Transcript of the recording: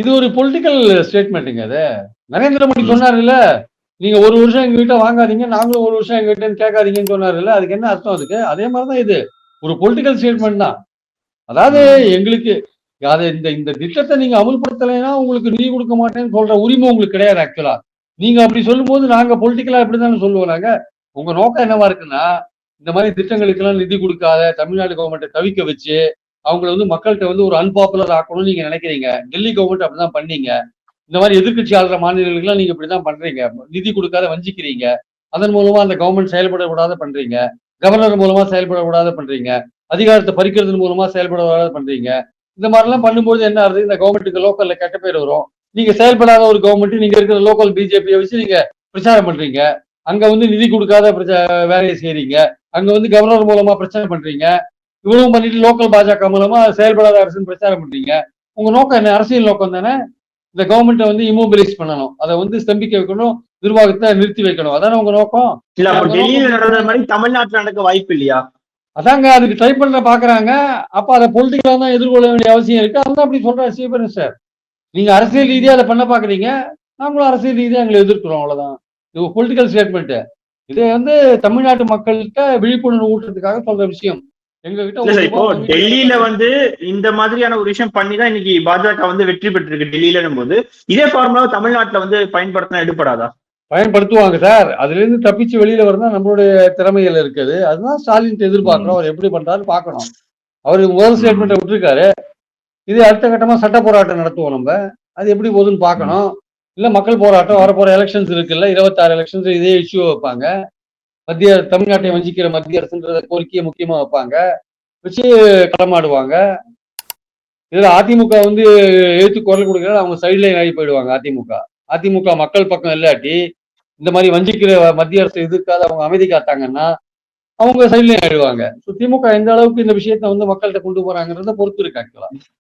இது ஒரு பொலிட்டிக்கல் ஸ்டேட்மெண்ட்டுங்க அது. நரேந்திர மோடி சொன்னாருல்ல, நீங்க 1 வருஷம் எங்ககிட்ட வாங்காதீங்க, நாங்களும் 1 வருஷம் எங்ககிட்ட கேட்காதீங்கன்னு சொன்னாருல்ல. அதுக்கு என்ன அர்த்தம் அதுக்கு? அதே மாதிரி தான் இது. ஒரு பொலிட்டிக்கல் ஸ்டேட்மெண்ட் தான். அதாவது எங்களுக்கு அத இந்த இந்த திட்டத்தை நீங்க அமுல்படுத்தலைன்னா உங்களுக்கு நிதி கொடுக்க மாட்டேன்னு சொல்ற உரிமை உங்களுக்கு கிடையாது ஆக்சுவலா. நீங்க அப்படி சொல்லும்போது நாங்க பொலிட்டிக்கலா இப்படிதானே சொல்லுவோம் நாங்க. உங்க நோக்கம் என்னவா இருக்குன்னா, இந்த மாதிரி திட்டங்களுக்கெல்லாம் நிதி கொடுக்காத தமிழ்நாடு கவர்மெண்ட்டை தவிக்க வச்சு அவங்களை வந்து மக்கள்கிட்ட வந்து ஒரு அன்பாப்புலர் ஆக்கணும்னு நீங்க நினைக்கிறீங்க. டெல்லி கவர்மெண்ட் அப்படிதான் பண்ணீங்க. இந்த மாதிரி எதிர்க்கட்சி ஆளுற மாநிலங்களுக்குலாம் நீங்க இப்படிதான் பண்றீங்க. நிதி கொடுக்காத வஞ்சிக்கிறீங்க. அதன் மூலமா அந்த கவர்மெண்ட் செயல்படக்கூடாத பண்றீங்க. கவர்னர் மூலமா செயல்படக்கூடாத பண்றீங்க. அதிகாரத்தை பறிக்கிறது மூலமா செயல்படக்கூடாத பண்றீங்க. இந்த மாதிரிலாம் பண்ணும்போது என்ன ஆகுது? இந்த கவர்மெண்ட்டுக்கு லோக்கல்ல கெட்ட பேர் வரும். நீங்க செயல்படாத ஒரு கவர்மெண்ட், நீங்க இருக்கிற லோக்கல் பிஜேபியை வச்சு நீங்க பிரச்சாரம் பண்றீங்க. அங்க வந்து நிதி கொடுக்காத வேலையை செய்றீங்க. அங்க வந்து கவர்னர் மூலமா பிரச்சனை பண்றீங்க. இவ்வளவு பண்ணிட்டு லோக்கல் பாஜக மூலமா செயல்படாத அரசுன்னு பிரச்சாரம் பண்றீங்க. உங்க நோக்கம் என்ன? அரசியல் நோக்கம் தானே. இந்த கவர்மெண்ட்டை வந்து இம்மோபிலைஸ் பண்ணணும், அதை வந்து ஸ்தம்பிக்க வைக்கணும், நிர்வாகத்தை நிறுத்தி வைக்கணும். அதானே உங்க நோக்கம். இல்ல அப்ப டெல்லியில நடந்த மாதிரி தமிழ்நாட்டுல நடக்க வாய்ப்பு இல்லையா? அதாங்க அதுக்கு ட்ரை பண்ண பாக்குறாங்க. அப்ப அதை பொலிட்டிக்கலா தான் எதிர்கொள்ள வேண்டிய அவசியம் இருக்கு. அதுதான் அப்படி சொல்றாரு சீஃப் மினிஸ்டர். நீங்க அரசியல் ரீதியா அதை பண்ண பாக்குறீங்க, நாங்களும் அரசியல் ரீதியா எங்களை எதிர்க்கிறோம், அவ்வளவுதான். இது பொலிட்டிக்கல் ஸ்டேட்மெண்ட். இது வந்து தமிழ்நாட்டு மக்கள்கிட்ட விழிப்புணர்வு ஊட்டுறதுக்காக சொல்ற விஷயம். இப்போ டெல்லியில வந்து இந்த மாதிரியான ஒரு விஷயம் பண்ணிதான் இன்னைக்கு பாஜக வந்து வெற்றி பெற்றிருக்கு டெல்லியில போது. இதே ஃபார்முலா தமிழ்நாட்டுல வந்து பயன்படுத்தினா எடுப்படாதா? பயன்படுத்துவாங்க சார். அதுல இருந்து தப்பிச்சு வெளியில வரதான் நம்மளுடைய திறமைகள் இருக்குது. அதுதான் ஸ்டாலின் எதிர்பார்க்கிறோம். அவர் எப்படி பண்றாரு பார்க்கணும். அவரு முதல் ஸ்டேட்மெண்ட்டை விட்டுருக்காரு. இது அடுத்த கட்டமா சட்ட போராட்டம் நடத்துவோம் நம்ம. அது எப்படி போகுதுன்னு பார்க்கணும். இல்ல மக்கள் போராட்டம், வரப்போற எலெக்ஷன்ஸ் இருக்குல்ல, 26 எலெக்ஷன்ஸ் இதே இஷ்யூ வைப்பாங்க. தமிழ்நாட்டை வஞ்சிக்கிற மத்திய அரசுன்ற கோரிக்கையை முக்கியமா வைப்பாங்க. வச்சு களமாடுவாங்க. இதுல அதிமுக வந்து எழுத்து குரல் கொடுக்கறது அவங்க சைட்லைன் ஆகி போயிடுவாங்க. அதிமுக மக்கள் பக்கம் இல்லாட்டி இந்த மாதிரி வஞ்சிக்கிற மத்திய அரசு எதிர்க்காத அவங்க அமைதி காத்தாங்கன்னா அவங்க சைட்லைன் ஆயிடுவாங்க. திமுக எந்த அளவுக்கு இந்த விஷயத்த வந்து மக்கள்கிட்ட கொண்டு போறாங்கிறத பொறுத்து இருக்கு ஆக்சுவலா.